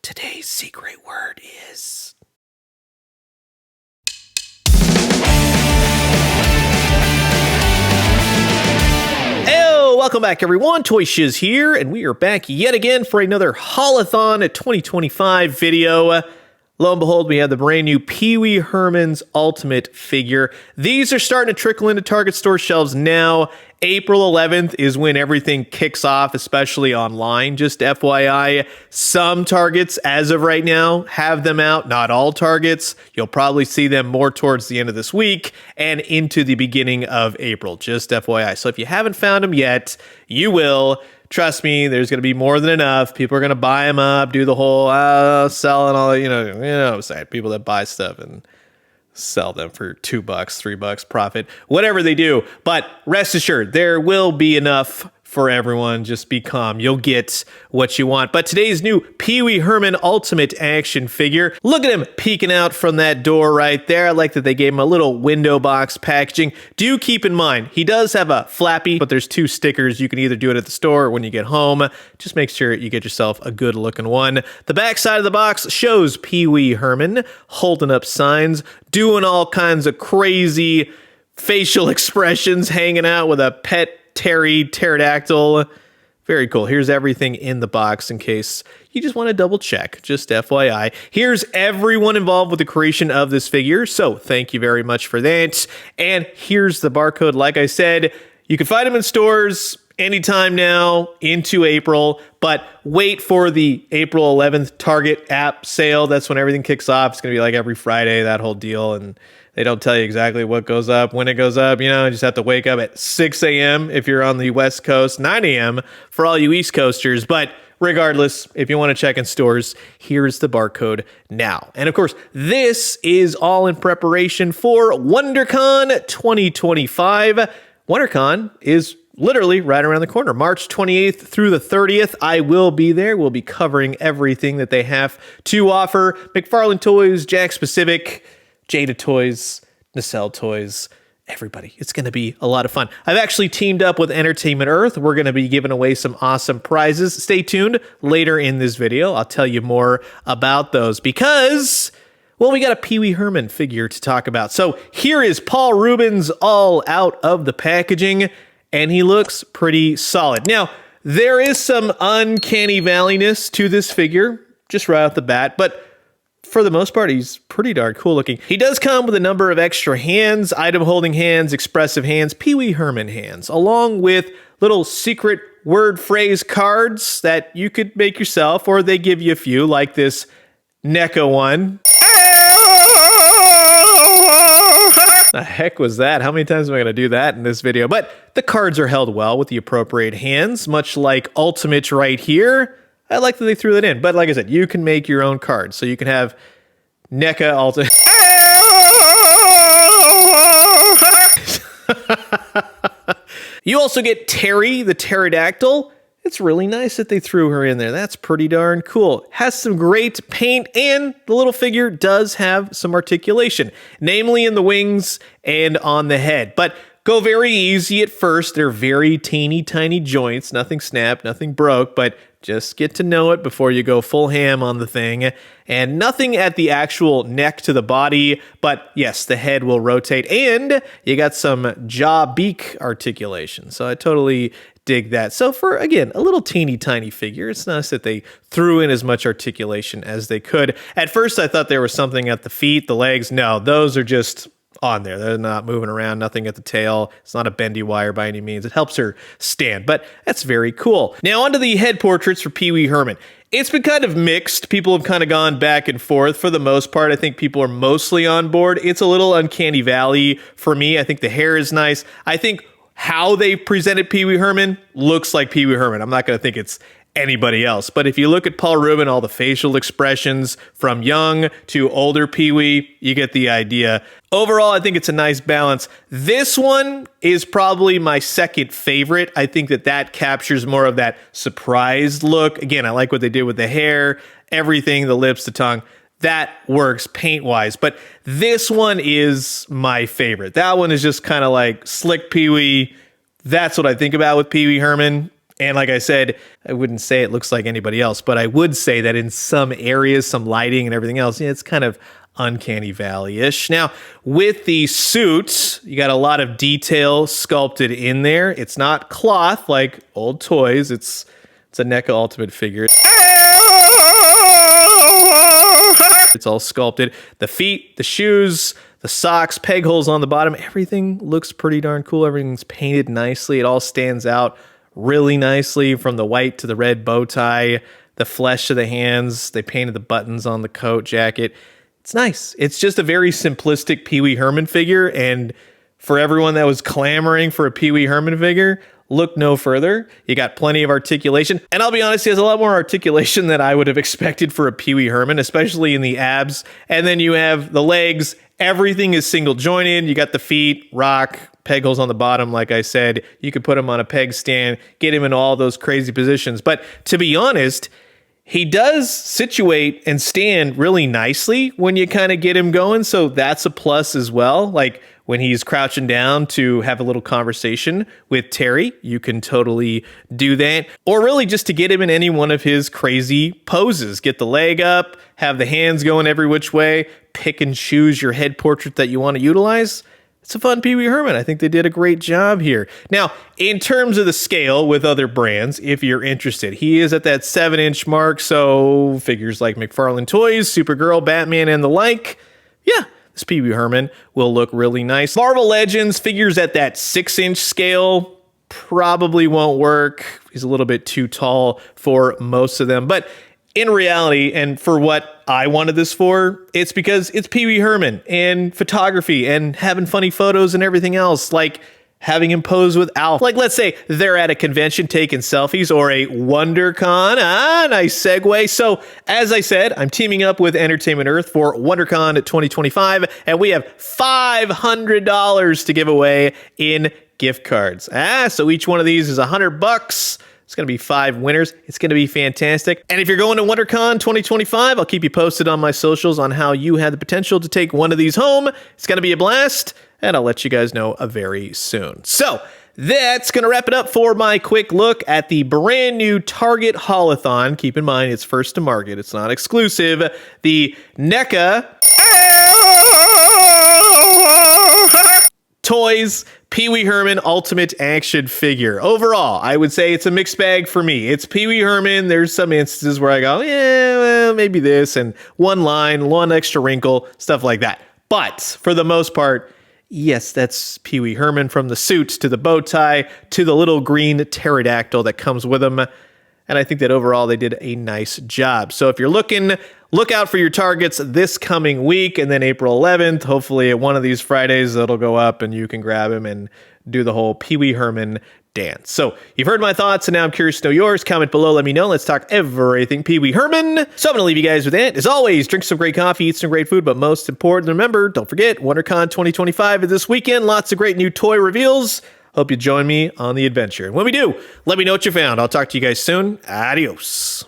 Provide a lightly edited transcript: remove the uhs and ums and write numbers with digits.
Today's secret word is... Hello, welcome back everyone, Toy Shiz here, and we are back yet again for another Haulathon 2025 video. Lo and behold, we have the brand new Pee Wee Herman's Ultimate figure. These are starting to trickle into Target store shelves now. April 11th is when everything kicks off, especially online. Just FYI, some Targets, as of right now, have them out. Not all Targets. You'll probably see them more towards the end of this week and into the beginning of April. Just FYI. So if you haven't found them yet, you will. Trust me, there's going to be more than enough. People are going to buy them up, do the whole selling all, you know what I'm saying? People that buy stuff and sell them for $2, $3 profit, whatever they do. But rest assured, there will be enough for everyone. Just be calm. You'll get what you want. But today's new Pee Wee Herman Ultimate action figure. Look at him peeking out from that door right there. I like that they gave him a little window box packaging. Do keep in mind, he does have a flappy, but there's 2 stickers. You can either do it at the store or when you get home. Just make sure you get yourself a good looking one. The back side of the box shows Pee Wee Herman holding up signs, doing all kinds of crazy facial expressions, hanging out with a pet PTERRI pterodactyl. Very cool. Here's everything in the box in case you just want to double check. Just FYI. Here's everyone involved with the creation of this figure. So thank you very much for that. And here's the barcode. Like I said, you can find them in stores anytime now into April, but wait for the April 11th Target app sale. That's when everything kicks off. It's going to be like every Friday, that whole deal. And they don't tell you exactly what goes up, when it goes up. You know, you just have to wake up at 6 a.m. if you're on the West Coast, 9 a.m. for all you East Coasters. But regardless, if you want to check in stores, here's the barcode now. And of course, this is all in preparation for WonderCon 2025. WonderCon is literally right around the corner. March 28th through the 30th, I will be there. We'll be covering everything that they have to offer. McFarlane Toys, Jakks Pacific, Jada Toys, Nacelle Toys, everybody. It's going to be a lot of fun. I've actually teamed up with Entertainment Earth. We're going to be giving away some awesome prizes. Stay tuned later in this video. I'll tell you more about those because, well, we got a Pee Wee Herman figure to talk about. So here is Paul Rubens all out of the packaging, and he looks pretty solid. Now, there is some uncanny valleyness to this figure, just right off the bat, but for the most part, he's pretty darn cool looking. He does come with a number of extra hands, item holding hands, expressive hands, Pee Wee Herman hands, along with little secret word phrase cards that you could make yourself, or they give you a few, like this NECA one. The heck was that? How many times am I going to do that in this video? But the cards are held well with the appropriate hands, much like Ultimate right here. I like that they threw that in, but like I said, you can make your own cards. So you can have NECA Ultimate. You also get Terry, the pterodactyl. It's really nice that they threw her in there. That's pretty darn cool. Has some great paint, and the little figure does have some articulation, namely in the wings and on the head. But go very easy at first. They're very teeny tiny joints. Nothing snapped, nothing broke, but just get to know it before you go full ham on the thing. And nothing at the actual neck to the body, but yes, the head will rotate. And you got some jaw-beak articulation. So I totally dig that. So for, again, a little teeny tiny figure, it's nice that they threw in as much articulation as they could. At first, I thought there was something at the feet, the legs. No, those are just on there. They're not moving around, nothing at the tail. It's not a bendy wire by any means. It helps her stand, but that's very cool. Now onto the head portraits for Pee Wee Herman. It's been kind of mixed. People have kind of gone back and forth. For the most part, I think people are mostly on board. It's a little uncanny valley for me. I think the hair is nice. I think how they presented Pee Wee Herman looks like Pee Wee Herman. I'm not going to think it's anybody else. But if you look at Paul Rubin, all the facial expressions from young to older Pee Wee, you get the idea. Overall, I think it's a nice balance. This one is probably my second favorite. I think that captures more of that surprised look. Again, I like what they did with the hair, everything, the lips, the tongue. That works paint-wise. But this one is my favorite. That one is just kind of like slick Pee Wee. That's what I think about with Pee Wee Herman. And like I said, I wouldn't say it looks like anybody else, but I would say that in some areas, some lighting and everything else, yeah, it's kind of uncanny valley-ish. Now, with the suits, you got a lot of detail sculpted in there. It's not cloth like old toys. It's a NECA Ultimate figure. It's all sculpted. The feet, the shoes, the socks, peg holes on the bottom, everything looks pretty darn cool. Everything's painted nicely. It all stands out really nicely, from the white to the red bow tie, the flesh of the hands. They painted the buttons on the coat, jacket. It's nice. It's just a very simplistic Pee Wee Herman figure, and for everyone that was clamoring for a Pee Wee Herman figure, look no further. You got plenty of articulation, and I'll be honest, he has a lot more articulation than I would have expected for a Pee Wee Herman, especially in the abs. And then you have the legs. Everything is single jointed. You got the feet, rock, peg holes on the bottom. Like I said, you could put him on a peg stand, get him in all those crazy positions. But to be honest, he does situate and stand really nicely when you kind of get him going. So that's a plus as well. Like when he's crouching down to have a little conversation with Terry, you can totally do that. Or really just to get him in any one of his crazy poses. Get the leg up, have the hands going every which way, pick and choose your head portrait that you want to utilize. It's a fun Pee Wee Herman. I think they did a great job here. Now, in terms of the scale with other brands, if you're interested, he is at that 7-inch mark, so figures like McFarlane Toys, Supergirl, Batman, and the like, yeah, this Pee Wee Herman will look really nice. Marvel Legends figures at that 6-inch scale probably won't work. He's a little bit too tall for most of them, but in reality, and for what I wanted this for, it's because it's Pee Wee Herman and photography and having funny photos and everything else, like having him pose with Alf. Like, let's say they're at a convention taking selfies, or a WonderCon. Nice segue. So, as I said, I'm teaming up with Entertainment Earth for WonderCon 2025, and we have $500 to give away in gift cards. So each one of these is $100. It's going to be 5 winners. It's going to be fantastic. And if you're going to WonderCon 2025, I'll keep you posted on my socials on how you had the potential to take one of these home. It's going to be a blast, and I'll let you guys know very soon. So that's going to wrap it up for my quick look at the brand new Target Haulathon. Keep in mind, it's first to market. It's not exclusive. The NECA Toys Pee Wee Herman Ultimate Action Figure. Overall, I would say it's a mixed bag for me. It's Pee Wee Herman. There's some instances where I go, yeah, well, maybe this, and one line, one extra wrinkle, stuff like that. But for the most part, yes, that's Pee Wee Herman, from the suits to the bow tie to the little green pterodactyl that comes with him. And I think that overall they did a nice job. So if you're looking, look out for your targets this coming week, and then April 11th, hopefully at one of these Fridays, it'll go up and you can grab him and do the whole Pee Wee Herman dance. So you've heard my thoughts, and now I'm curious to know yours. Comment below, let me know. Let's talk everything Pee Wee Herman. So I'm going to leave you guys with that. As always, drink some great coffee, eat some great food, but most important, remember, don't forget, WonderCon 2025 is this weekend. Lots of great new toy reveals. Hope you join me on the adventure. And when we do, let me know what you found. I'll talk to you guys soon. Adios.